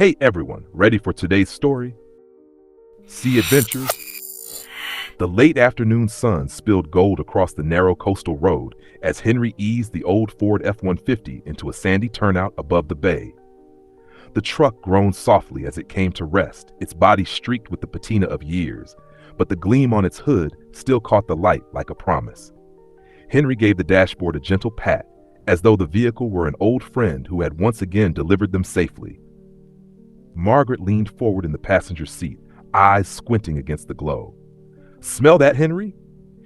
Hey everyone, ready for today's story? Sea Adventures? The late afternoon sun spilled gold across the narrow coastal road as Henry eased the old Ford F-150 into a sandy turnout above the bay. The truck groaned softly as it came to rest, its body streaked with the patina of years, but the gleam on its hood still caught the light like a promise. Henry gave the dashboard a gentle pat, as though the vehicle were an old friend who had once again delivered them safely. Margaret leaned forward in the passenger seat, eyes squinting against the glow. "Smell that, Henry?"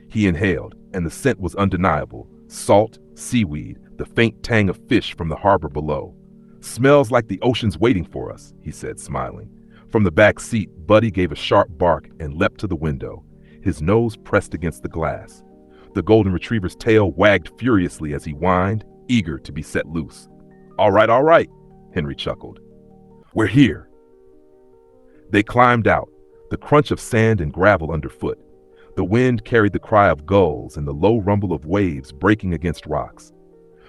He inhaled, and the scent was undeniable. Salt, seaweed, the faint tang of fish from the harbor below. "Smells like the ocean's waiting for us," he said, smiling. From the back seat, Buddy gave a sharp bark and leapt to the window, his nose pressed against the glass. The golden retriever's tail wagged furiously as he whined, eager to be set loose. All right, Henry chuckled. "We're here." They climbed out, the crunch of sand and gravel underfoot. The wind carried the cry of gulls and the low rumble of waves breaking against rocks.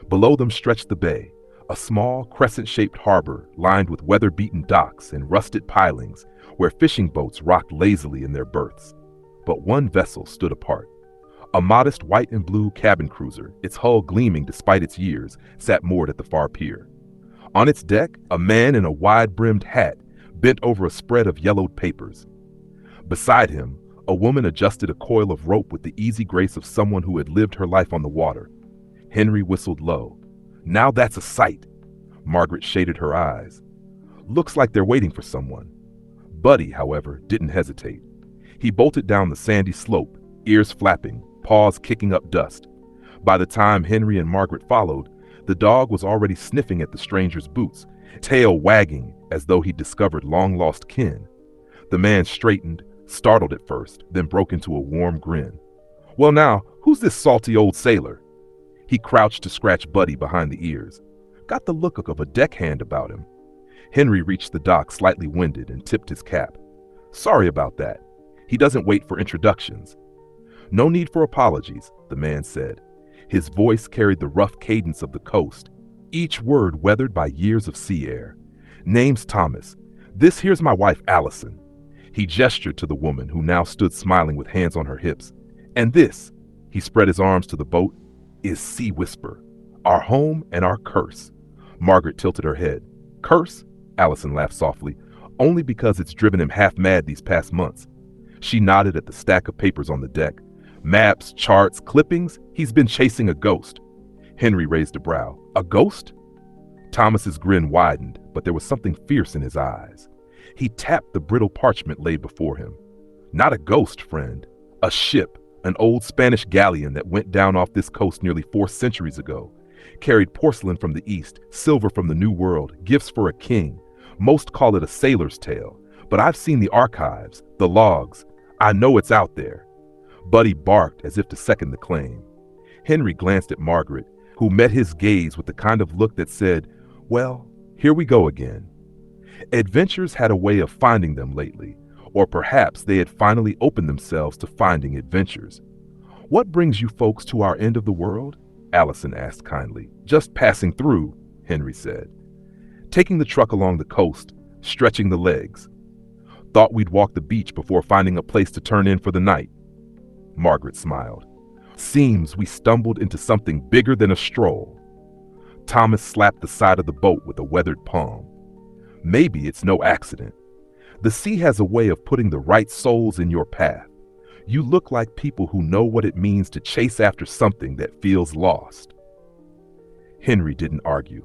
Below them stretched the bay, a small crescent-shaped harbor lined with weather-beaten docks and rusted pilings where fishing boats rocked lazily in their berths. But one vessel stood apart. A modest white and blue cabin cruiser, its hull gleaming despite its years, sat moored at the far pier. On its deck, a man in a wide-brimmed hat bent over a spread of yellowed papers. Beside him, a woman adjusted a coil of rope with the easy grace of someone who had lived her life on the water. Henry whistled low. "Now that's a sight." Margaret shaded her eyes. "Looks like they're waiting for someone." Buddy, however, didn't hesitate. He bolted down the sandy slope, ears flapping, paws kicking up dust. By the time Henry and Margaret followed, the dog was already sniffing at the stranger's boots, tail wagging as though he'd discovered long-lost kin. The man straightened, startled at first, then broke into a warm grin. "Well now, who's this salty old sailor?" He crouched to scratch Buddy behind the ears. Got the look of a deckhand about him. Henry reached the dock slightly winded and tipped his cap. "Sorry about that. He doesn't wait for introductions." "No need for apologies," the man said. His voice carried the rough cadence of the coast, each word weathered by years of sea air. "Name's Thomas. This here's my wife, Allison." He gestured to the woman who now stood smiling with hands on her hips. "And this," he spread his arms to the boat, "is Sea Whisper, our home and our curse." Margaret tilted her head. "Curse?" Allison laughed softly. "Only because it's driven him half mad these past months." She nodded at the stack of papers on the deck. "Maps, charts, clippings. He's been chasing a ghost." Henry raised a brow. "A ghost?" Thomas's grin widened, but there was something fierce in his eyes. He tapped the brittle parchment laid before him. "Not a ghost, friend. A ship, an old Spanish galleon that went down off this coast nearly 4 centuries ago. Carried porcelain from the East, silver from the New World, gifts for a king. Most call it a sailor's tale, but I've seen the archives, the logs. I know it's out there." Buddy barked as if to second the claim. Henry glanced at Margaret, who met his gaze with the kind of look that said, "Well, here we go again." Adventures had a way of finding them lately, or perhaps they had finally opened themselves to finding adventures. "What brings you folks to our end of the world?" Allison asked kindly. "Just passing through," Henry said. "Taking the truck along the coast, stretching the legs. Thought we'd walk the beach before finding a place to turn in for the night." Margaret smiled. "Seems we stumbled into something bigger than a stroll." Thomas slapped the side of the boat with a weathered palm. "Maybe it's no accident. The sea has a way of putting the right souls in your path. You look like people who know what it means to chase after something that feels lost." Henry didn't argue.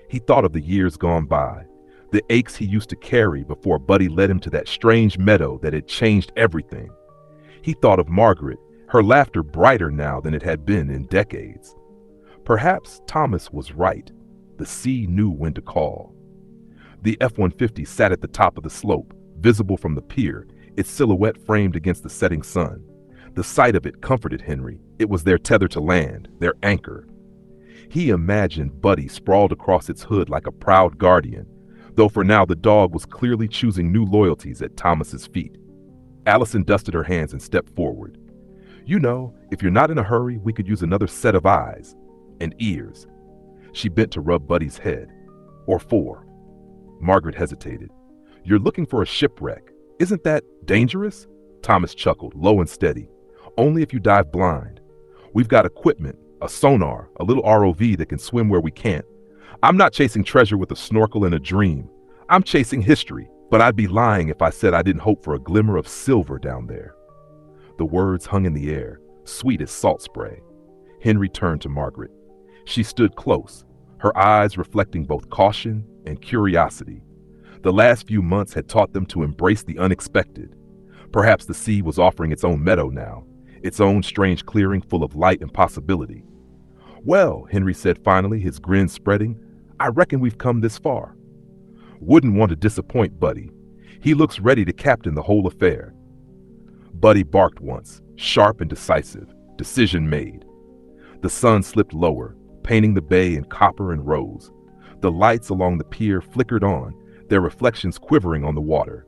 He thought of the years gone by, the aches he used to carry before Buddy led him to that strange meadow that had changed everything. He thought of Margaret, her laughter brighter now than it had been in decades. Perhaps Thomas was right. The sea knew when to call. The F-150 sat at the top of the slope, visible from the pier, its silhouette framed against the setting sun. The sight of it comforted Henry. It was their tether to land, their anchor. He imagined Buddy sprawled across its hood like a proud guardian, though for now the dog was clearly choosing new loyalties at Thomas's feet. Allison dusted her hands and stepped forward. "You know, if you're not in a hurry, we could use another set of eyes and ears." She bent to rub Buddy's head. "Or 4. Margaret hesitated. You're looking for a shipwreck. Isn't that dangerous? Thomas chuckled, low and steady. Only if you dive blind. We've got equipment, a sonar, a little ROV that can swim where we can't. I'm not chasing treasure with a snorkel and a dream. I'm chasing history, but I'd be lying if I said I didn't hope for a glimmer of silver down there. The words hung in the air, sweet as salt spray. Henry turned to Margaret. She stood close, her eyes reflecting both caution and curiosity. The last few months had taught them to embrace the unexpected. Perhaps the sea was offering its own meadow now, its own strange clearing full of light and possibility. Well, Henry said finally, his grin spreading, I reckon we've come this far. Wouldn't want to disappoint Buddy. He looks ready to captain the whole affair. Buddy barked once, sharp and decisive, decision made. The sun slipped lower, painting the bay in copper and rose. The lights along the pier flickered on, their reflections quivering on the water.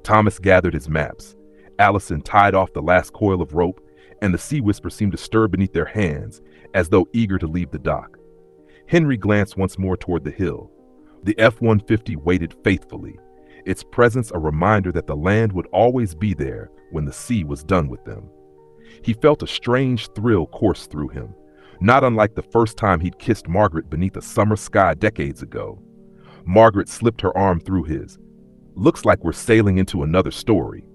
Thomas gathered his maps. Allison tied off the last coil of rope, and the Sea Whisper seemed to stir beneath their hands, as though eager to leave the dock. Henry glanced once more toward the hill. The F-150 waited faithfully, its presence a reminder that the land would always be there when the sea was done with them. He felt a strange thrill course through him, not unlike the first time he'd kissed Margaret beneath a summer sky decades ago. Margaret slipped her arm through his. Looks like we're sailing into another story.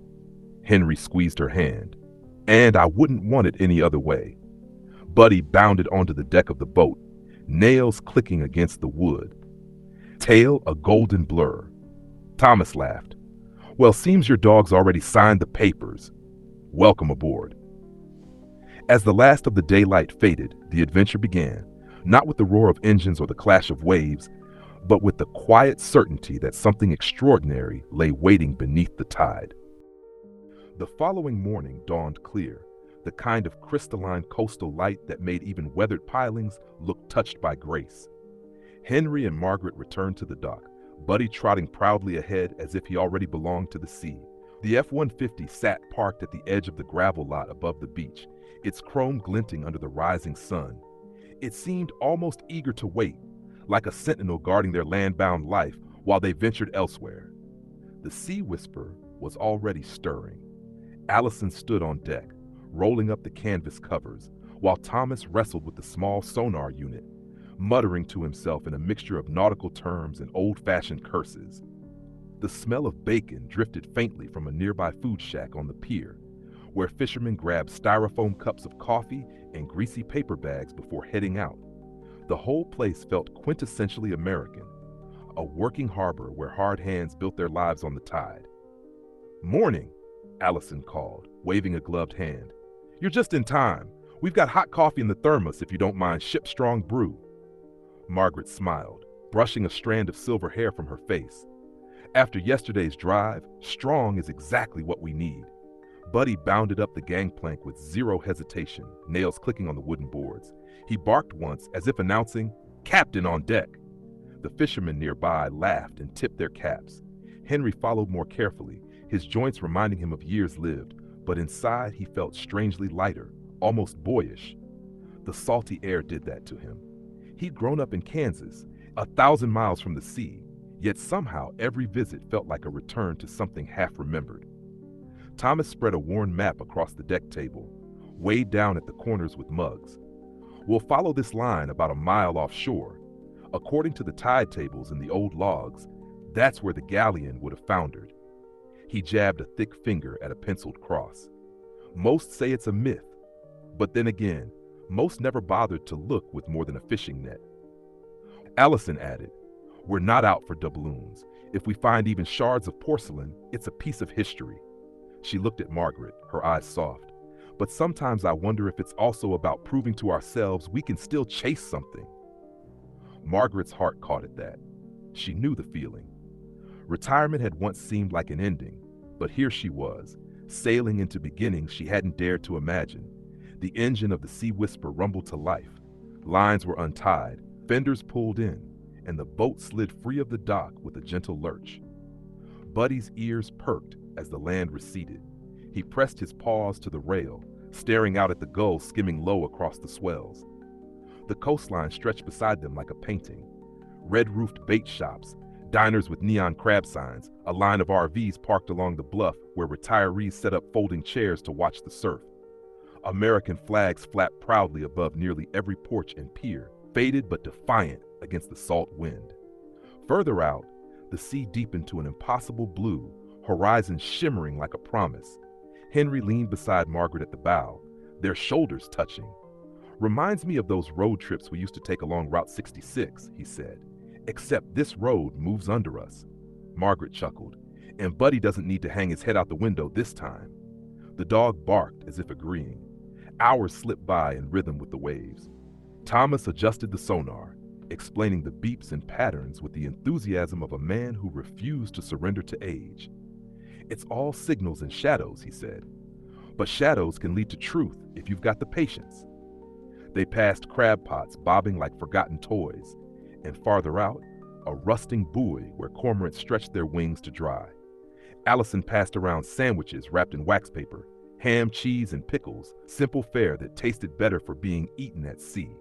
Henry squeezed her hand. And I wouldn't want it any other way. Buddy bounded onto the deck of the boat, nails clicking against the wood. Tail a golden blur. Thomas laughed. Well, seems your dog's already signed the papers. Welcome aboard. As the last of the daylight faded, the adventure began, not with the roar of engines or the clash of waves, but with the quiet certainty that something extraordinary lay waiting beneath the tide. The following morning dawned clear, the kind of crystalline coastal light that made even weathered pilings look touched by grace. Henry and Margaret returned to the dock, Buddy trotting proudly ahead as if he already belonged to the sea. The F-150 sat parked at the edge of the gravel lot above the beach, its chrome glinting under the rising sun. It seemed almost eager to wait, like a sentinel guarding their land-bound life while they ventured elsewhere. The Sea Whisper was already stirring. Allison stood on deck, rolling up the canvas covers, while Thomas wrestled with the small sonar unit, muttering to himself in a mixture of nautical terms and old-fashioned curses. The smell of bacon drifted faintly from a nearby food shack on the pier, where fishermen grabbed styrofoam cups of coffee and greasy paper bags before heading out. The whole place felt quintessentially American, a working harbor where hard hands built their lives on the tide. Morning, Allison called, waving a gloved hand. You're just in time. We've got hot coffee in the thermos if you don't mind ship-strong brew. Margaret smiled, brushing a strand of silver hair from her face. After yesterday's drive, strong is exactly what we need. Buddy bounded up the gangplank with zero hesitation, nails clicking on the wooden boards. He barked once as if announcing, "Captain on deck." The fishermen nearby laughed and tipped their caps. Henry followed more carefully, his joints reminding him of years lived, but inside he felt strangely lighter, almost boyish. The salty air did that to him. He'd grown up in Kansas, 1,000 miles from the sea, yet somehow every visit felt like a return to something half-remembered. Thomas spread a worn map across the deck table, weighed down at the corners with mugs. We'll follow this line about a mile offshore. According to the tide tables in the old logs, that's where the galleon would have foundered. He jabbed a thick finger at a penciled cross. Most say it's a myth, but then again, most never bothered to look with more than a fishing net. Allison added, we're not out for doubloons. If we find even shards of porcelain, it's a piece of history. She looked at Margaret, her eyes soft. But sometimes I wonder if it's also about proving to ourselves we can still chase something. Margaret's heart caught at that. She knew the feeling. Retirement had once seemed like an ending, but here she was, sailing into beginnings she hadn't dared to imagine. The engine of the Sea Whisper rumbled to life. Lines were untied, fenders pulled in, and the boat slid free of the dock with a gentle lurch. Buddy's ears perked as the land receded. He pressed his paws to the rail, staring out at the gulls skimming low across the swells. The coastline stretched beside them like a painting. Red-roofed bait shops, Diners with neon crab signs, a line of RVs parked along the bluff where retirees set up folding chairs to watch the surf. American flags flap proudly above nearly every porch and pier, faded but defiant against the salt wind. Further out, the sea deepened to an impossible blue, horizon shimmering like a promise. Henry leaned beside Margaret at the bow, their shoulders touching. "Reminds me of those road trips we used to take along Route 66, he said. "Except this road moves under us." Margaret chuckled. "And Buddy doesn't need to hang his head out the window this time." The dog barked as if agreeing. Hours slipped by in rhythm with the waves. Thomas adjusted the sonar, explaining the beeps and patterns with the enthusiasm of a man who refused to surrender to age. "It's all signals and shadows," he said. "But shadows can lead to truth if you've got the patience." They passed crab pots bobbing like forgotten toys, and farther out, a rusting buoy where cormorants stretched their wings to dry. Allison passed around sandwiches wrapped in wax paper, ham, cheese, and pickles, simple fare that tasted better for being eaten at sea.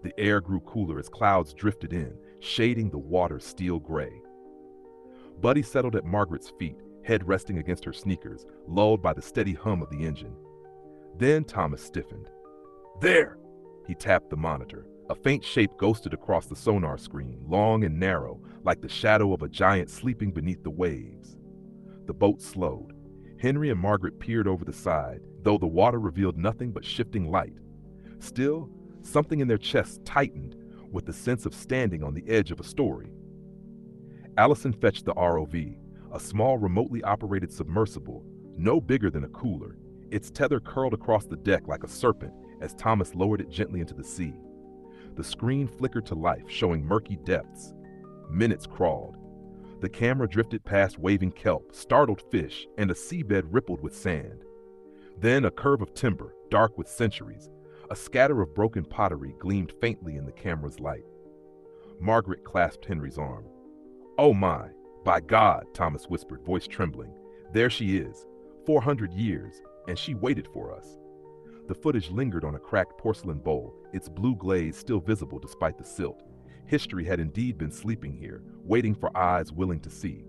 The air grew cooler as clouds drifted in, shading the water steel gray. Buddy settled at Margaret's feet, head resting against her sneakers, lulled by the steady hum of the engine. Then Thomas stiffened. "There!" He tapped the monitor. A faint shape ghosted across the sonar screen, long and narrow, like the shadow of a giant sleeping beneath the waves. The boat slowed. Henry and Margaret peered over the side, though the water revealed nothing but shifting light. Still, something in their chests tightened with the sense of standing on the edge of a story. Allison fetched the ROV, a small remotely operated submersible, no bigger than a cooler. Its tether curled across the deck like a serpent as Thomas lowered it gently into the sea. The screen flickered to life, showing murky depths. Minutes crawled. The camera drifted past waving kelp, startled fish, and a seabed rippled with sand. Then a curve of timber, dark with centuries. A scatter of broken pottery gleamed faintly in the camera's light. Margaret clasped Henry's arm. "Oh my, by God," Thomas whispered, voice trembling. "There she is, 400 years, and she waited for us." The footage lingered on a cracked porcelain bowl, its blue glaze still visible despite the silt. History had indeed been sleeping here, waiting for eyes willing to see.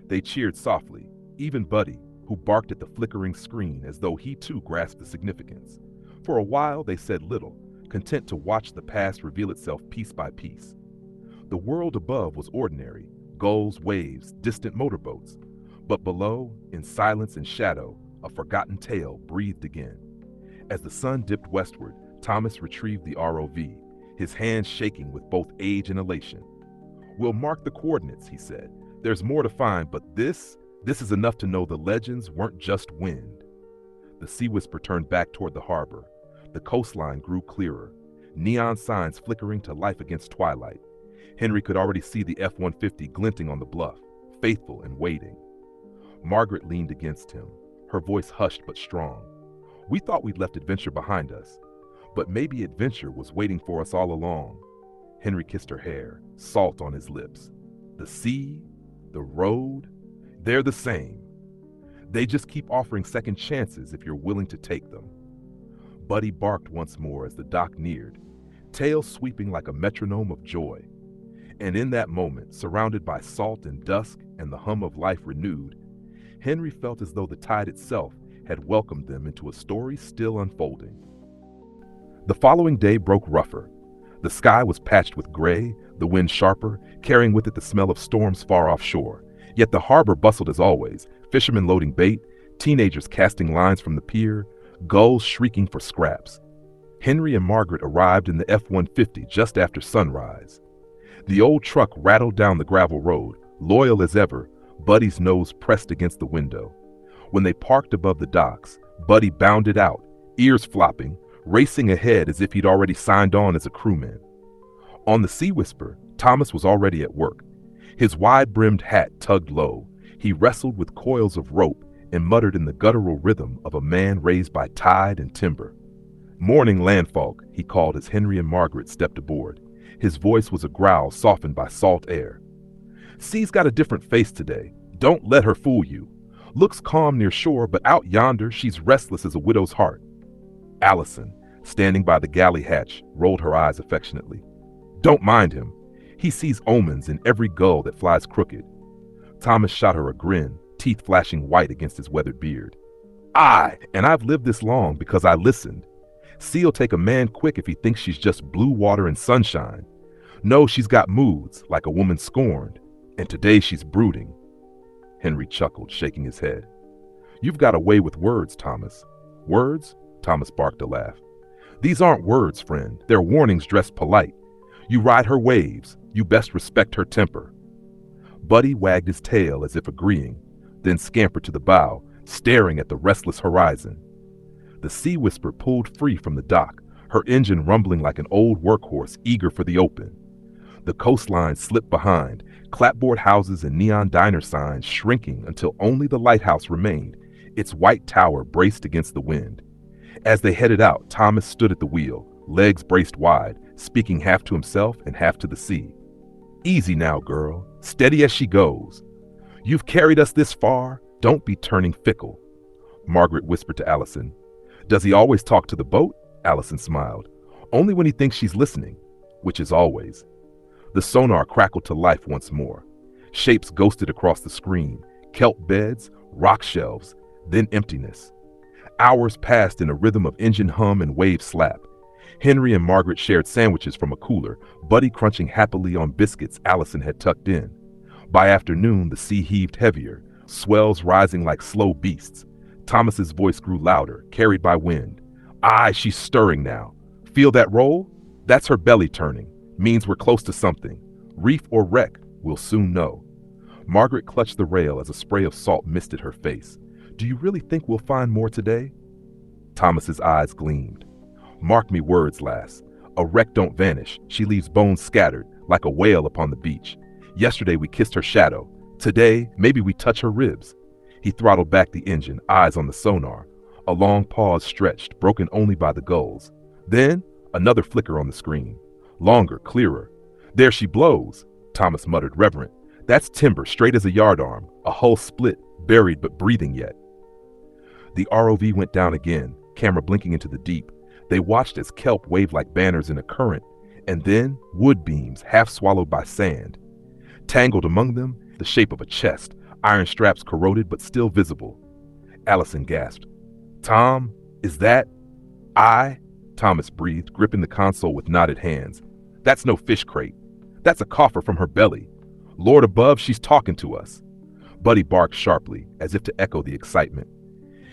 They cheered softly, even Buddy, who barked at the flickering screen as though he too grasped the significance. For a while they said little, content to watch the past reveal itself piece by piece. The world above was ordinary, gulls, waves, distant motorboats. But below, in silence and shadow, a forgotten tale breathed again. As the sun dipped westward, Thomas retrieved the ROV, his hands shaking with both age and elation. "We'll mark the coordinates," he said. "There's more to find, but this is enough to know the legends weren't just wind." The Sea Whisper turned back toward the harbor. The coastline grew clearer, neon signs flickering to life against twilight. Henry could already see the F-150 glinting on the bluff, faithful and waiting. Margaret leaned against him, her voice hushed but strong. "We thought we'd left adventure behind us, but maybe adventure was waiting for us all along." Henry kissed her hair, salt on his lips. "The sea, the road, they're the same. They just keep offering second chances if you're willing to take them." Buddy barked once more as the dock neared, tail sweeping like a metronome of joy. And in that moment, surrounded by salt and dusk and the hum of life renewed, Henry felt as though the tide itself had welcomed them into a story still unfolding. The following day broke rougher. The sky was patched with gray, the wind sharper, carrying with it the smell of storms far offshore. Yet the harbor bustled as always, fishermen loading bait, teenagers casting lines from the pier, gulls shrieking for scraps. Henry and Margaret arrived in the F-150 just after sunrise. The old truck rattled down the gravel road, loyal as ever, Buddy's nose pressed against the window. When they parked above the docks, Buddy bounded out, ears flopping, racing ahead as if he'd already signed on as a crewman. On the Sea Whisper, Thomas was already at work. His wide-brimmed hat tugged low. He wrestled with coils of rope and muttered in the guttural rhythm of a man raised by tide and timber. "Morning, landfolk," he called as Henry and Margaret stepped aboard. His voice was a growl softened by salt air. "Sea's got a different face today. Don't let her fool you. Looks calm near shore, but out yonder she's restless as a widow's heart." Allison, standing by the galley hatch, rolled her eyes affectionately. "Don't mind him. He sees omens in every gull that flies crooked. Thomas shot her a grin, teeth flashing white against his weathered beard. And I've lived this long because I listened. See'll take a man quick if he thinks she's just blue water and sunshine. No, she's got moods, like a woman scorned, and today she's brooding. Henry chuckled, shaking his head. You've got a way with words, Thomas. Words? Thomas barked a laugh. These aren't words, friend. They're warnings dressed polite. You ride her waves. You best respect her temper. Buddy wagged his tail as if agreeing, then scampered to the bow, staring at the restless horizon. The Sea Whisper pulled free from the dock, her engine rumbling like an old workhorse eager for the open. The coastline slipped behind, clapboard houses and neon diner signs shrinking until only the lighthouse remained, its white tower braced against the wind. As they headed out, Thomas stood at the wheel, legs braced wide, speaking half to himself and half to the sea. Easy now, girl, steady as she goes. You've carried us this far, don't be turning fickle. Margaret whispered to Allison. Does he always talk to the boat? Allison smiled. Only when he thinks she's listening, which is always. The sonar crackled to life once more. Shapes ghosted across the screen, kelp beds, rock shelves, then emptiness. Hours passed in a rhythm of engine hum and wave slap. Henry and Margaret shared sandwiches from a cooler, Buddy crunching happily on biscuits Allison had tucked in. By afternoon, the sea heaved heavier, swells rising like slow beasts. Thomas's voice grew louder, carried by wind. She's stirring now. Feel that roll? That's her belly turning. Means we're close to something. Reef or wreck, we'll soon know. Margaret clutched the rail as a spray of salt misted her face. Do you really think we'll find more today? Thomas's eyes gleamed. Mark me words, lass. A wreck don't vanish. She leaves bones scattered, like a whale upon the beach. Yesterday we kissed her shadow. Today, maybe we touch her ribs. He throttled back the engine, eyes on the sonar. A long pause stretched, broken only by the gulls. Then, another flicker on the screen. Longer, clearer. There she blows, Thomas muttered, reverent. That's timber, straight as a yardarm, a hull split, buried but breathing yet. The ROV went down again, camera blinking into the deep. They watched as kelp waved like banners in a current, and then wood beams, half swallowed by sand. Tangled among them, the shape of a chest, iron straps corroded but still visible. Allison gasped. Tom, is that? Thomas breathed, gripping the console with knotted hands. That's no fish crate. That's a coffer from her belly. Lord above, she's talking to us. Buddy barked sharply, as if to echo the excitement.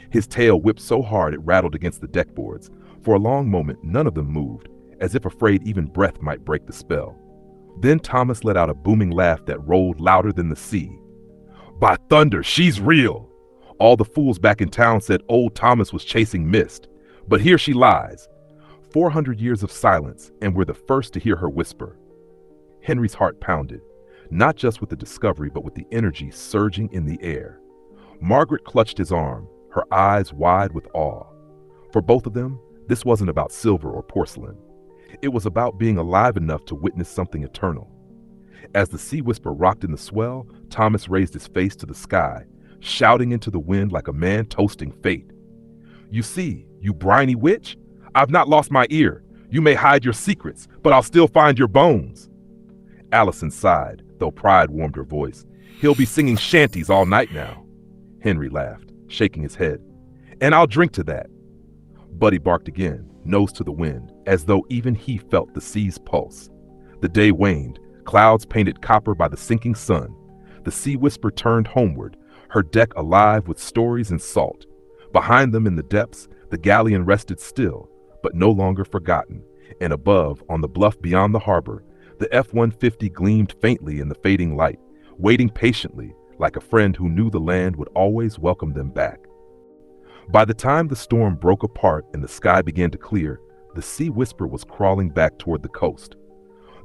His tail whipped so hard it rattled against the deckboards. For a long moment, none of them moved, as if afraid even breath might break the spell. Then Thomas let out a booming laugh that rolled louder than the sea. By thunder, she's real! All the fools back in town said old Thomas was chasing mist. But here she lies. 400 years of silence, and we're the first to hear her whisper. Henry's heart pounded, not just with the discovery, but with the energy surging in the air. Margaret clutched his arm, her eyes wide with awe. For both of them, this wasn't about silver or porcelain. It was about being alive enough to witness something eternal. As the Sea Whisper rocked in the swell, Thomas raised his face to the sky, shouting into the wind like a man toasting fate. You see, you briny witch, I've not lost my ear. You may hide your secrets, but I'll still find your bones. Allison sighed, though pride warmed her voice. He'll be singing shanties all night now. Henry laughed, shaking his head. And I'll drink to that. Buddy barked again, nose to the wind, as though even he felt the sea's pulse. The day waned, clouds painted copper by the sinking sun. The Sea Whisper turned homeward, her deck alive with stories and salt. Behind them in the depths, the galleon rested still, but no longer forgotten, and above, on the bluff beyond the harbor, the F-150 gleamed faintly in the fading light, waiting patiently, like a friend who knew the land would always welcome them back. By the time the storm broke apart and the sky began to clear, the Sea Whisper was crawling back toward the coast.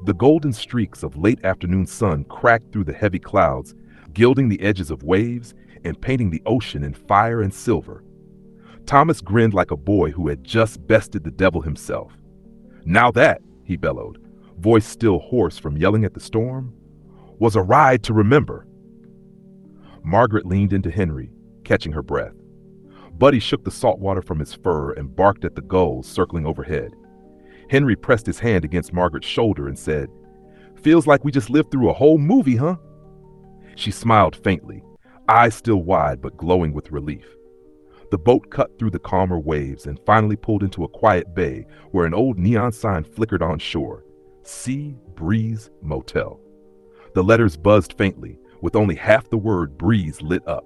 The golden streaks of late afternoon sun cracked through the heavy clouds, gilding the edges of waves and painting the ocean in fire and silver. Thomas grinned like a boy who had just bested the devil himself. Now that, he bellowed, voice still hoarse from yelling at the storm, was a ride to remember. Margaret leaned into Henry, catching her breath. Buddy shook the salt water from his fur and barked at the gulls circling overhead. Henry pressed his hand against Margaret's shoulder and said, Feels like we just lived through a whole movie, huh? She smiled faintly, eyes still wide but glowing with relief. The boat cut through the calmer waves and finally pulled into a quiet bay where an old neon sign flickered on shore. Sea Breeze Motel. The letters buzzed faintly, with only half the word breeze lit up.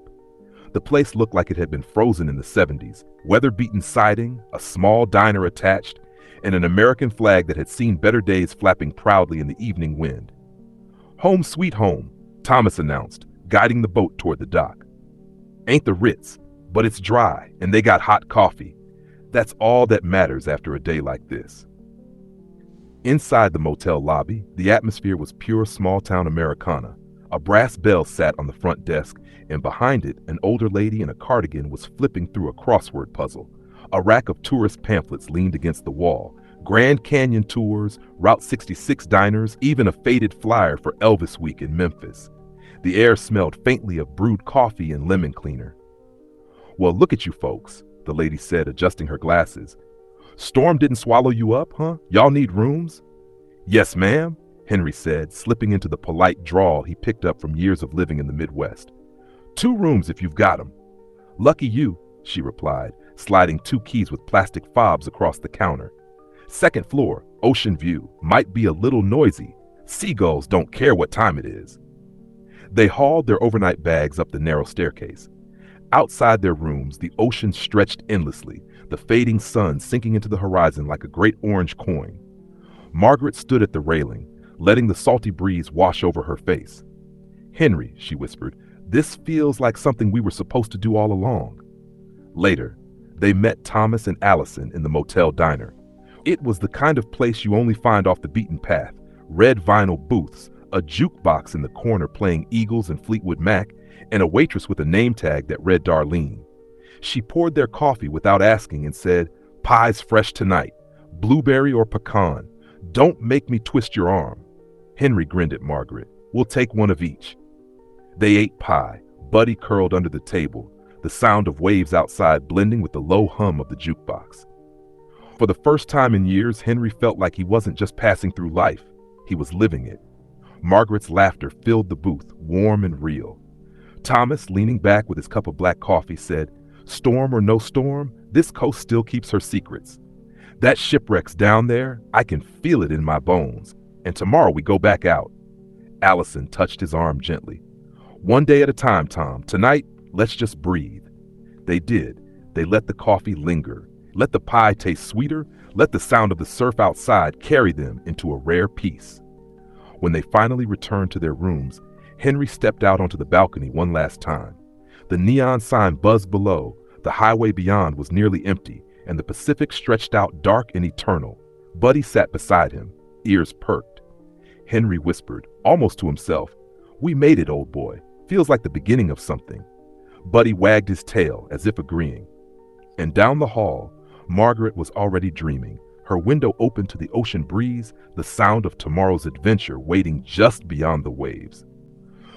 The place looked like it had been frozen in the 70s, weather-beaten siding, a small diner attached, and an American flag that had seen better days flapping proudly in the evening wind. "Home sweet home," Thomas announced, guiding the boat toward the dock. "Ain't the Ritz, but it's dry, and they got hot coffee. That's all that matters after a day like this." Inside the motel lobby, the atmosphere was pure small-town Americana. A brass bell sat on the front desk, and behind it, an older lady in a cardigan was flipping through a crossword puzzle. A rack of tourist pamphlets leaned against the wall. Grand Canyon tours, Route 66 diners, even a faded flyer for Elvis Week in Memphis. The air smelled faintly of brewed coffee and lemon cleaner. "Well, look at you folks," the lady said, adjusting her glasses. "Storm didn't swallow you up, huh? Y'all need rooms?" "Yes, ma'am," Henry said, slipping into the polite drawl he picked up from years of living in the Midwest. "2 rooms if you've got 'em." "Lucky you," she replied, sliding 2 keys with plastic fobs across the counter. "Second floor, ocean view, might be a little noisy. Seagulls don't care what time it is." They hauled their overnight bags up the narrow staircase. Outside their rooms, the ocean stretched endlessly, the fading sun sinking into the horizon like a great orange coin. Margaret stood at the railing, letting the salty breeze wash over her face. "Henry," she whispered, "this feels like something we were supposed to do all along." Later, they met Thomas and Allison in the motel diner. It was the kind of place you only find off the beaten path: red vinyl booths, a jukebox in the corner playing Eagles and Fleetwood Mac, and a waitress with a name tag that read Darlene. She poured their coffee without asking and said, "Pie's fresh tonight. Blueberry or pecan. Don't make me twist your arm." Henry grinned at Margaret. "We'll take one of each." They ate pie, Buddy curled under the table, the sound of waves outside blending with the low hum of the jukebox. For the first time in years, Henry felt like he wasn't just passing through life, he was living it. Margaret's laughter filled the booth, warm and real. Thomas, leaning back with his cup of black coffee, said, "Storm or no storm, this coast still keeps her secrets. That shipwreck's down there, I can feel it in my bones, and tomorrow we go back out." Allison touched his arm gently. "One day at a time, Tom. Tonight, let's just breathe." They did. They let the coffee linger, let the pie taste sweeter, let the sound of the surf outside carry them into a rare peace. When they finally returned to their rooms, Henry stepped out onto the balcony one last time. The neon sign buzzed below, the highway beyond was nearly empty, and the Pacific stretched out dark and eternal. Buddy sat beside him, ears perked. Henry whispered, almost to himself, "We made it, old boy. Feels like the beginning of something." Buddy wagged his tail, as if agreeing. And down the hall, Margaret was already dreaming, her window open to the ocean breeze, the sound of tomorrow's adventure waiting just beyond the waves.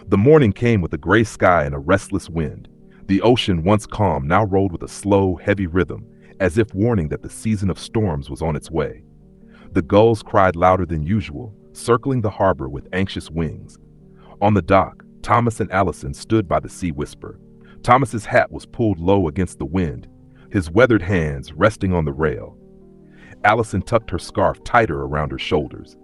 The morning came with a gray sky and a restless wind. The ocean, once calm, now rolled with a slow, heavy rhythm, as if warning that the season of storms was on its way. The gulls cried louder than usual, circling the harbor with anxious wings. On the dock, Thomas and Allison stood by the Sea Whisper. Thomas's hat was pulled low against the wind, his weathered hands resting on the rail. Allison tucked her scarf tighter around her shoulders.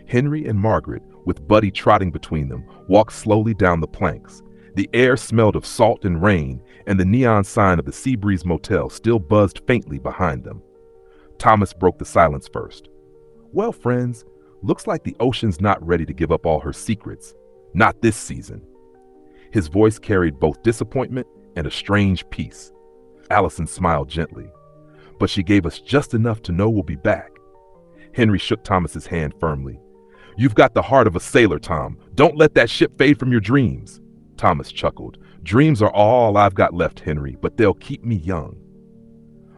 Henry and Margaret, with Buddy trotting between them, walked slowly down the planks. The air smelled of salt and rain, and the neon sign of the Sea Breeze Motel still buzzed faintly behind them. Thomas broke the silence first. "Well, friends, looks like the ocean's not ready to give up all her secrets. Not this season." His voice carried both disappointment and a strange peace. Allison smiled gently. "But she gave us just enough to know we'll be back." Henry shook Thomas's hand firmly. "You've got the heart of a sailor, Tom. Don't let that ship fade from your dreams." Thomas chuckled. "Dreams are all I've got left, Henry, but they'll keep me young."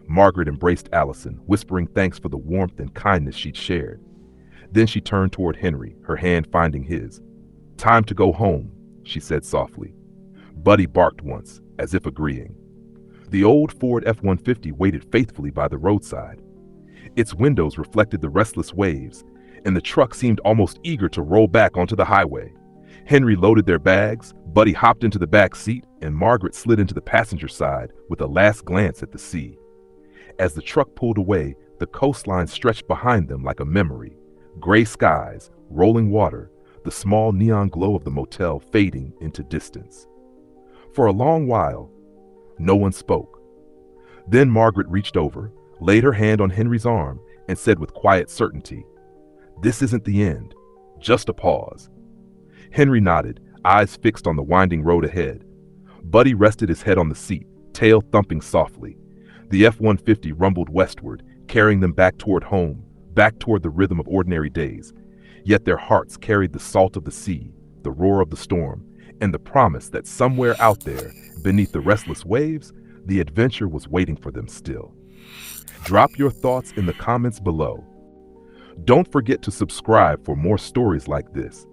Margaret embraced Allison, whispering thanks for the warmth and kindness she'd shared. Then she turned toward Henry, her hand finding his. "Time to go home," she said softly. Buddy barked once, as if agreeing. The old Ford F-150 waited faithfully by the roadside. Its windows reflected the restless waves, and the truck seemed almost eager to roll back onto the highway. Henry loaded their bags, Buddy hopped into the back seat, and Margaret slid into the passenger side with a last glance at the sea. As the truck pulled away, the coastline stretched behind them like a memory. Gray skies, rolling water, the small neon glow of the motel fading into distance. For a long while, no one spoke. Then Margaret reached over, laid her hand on Henry's arm, and said with quiet certainty, "This isn't the end, just a pause." Henry nodded, eyes fixed on the winding road ahead. Buddy rested his head on the seat, tail thumping softly. The F-150 rumbled westward, carrying them back toward home, back toward the rhythm of ordinary days. Yet their hearts carried the salt of the sea, the roar of the storm, and the promise that somewhere out there, beneath the restless waves, the adventure was waiting for them still. Drop your thoughts in the comments below. Don't forget to subscribe for more stories like this.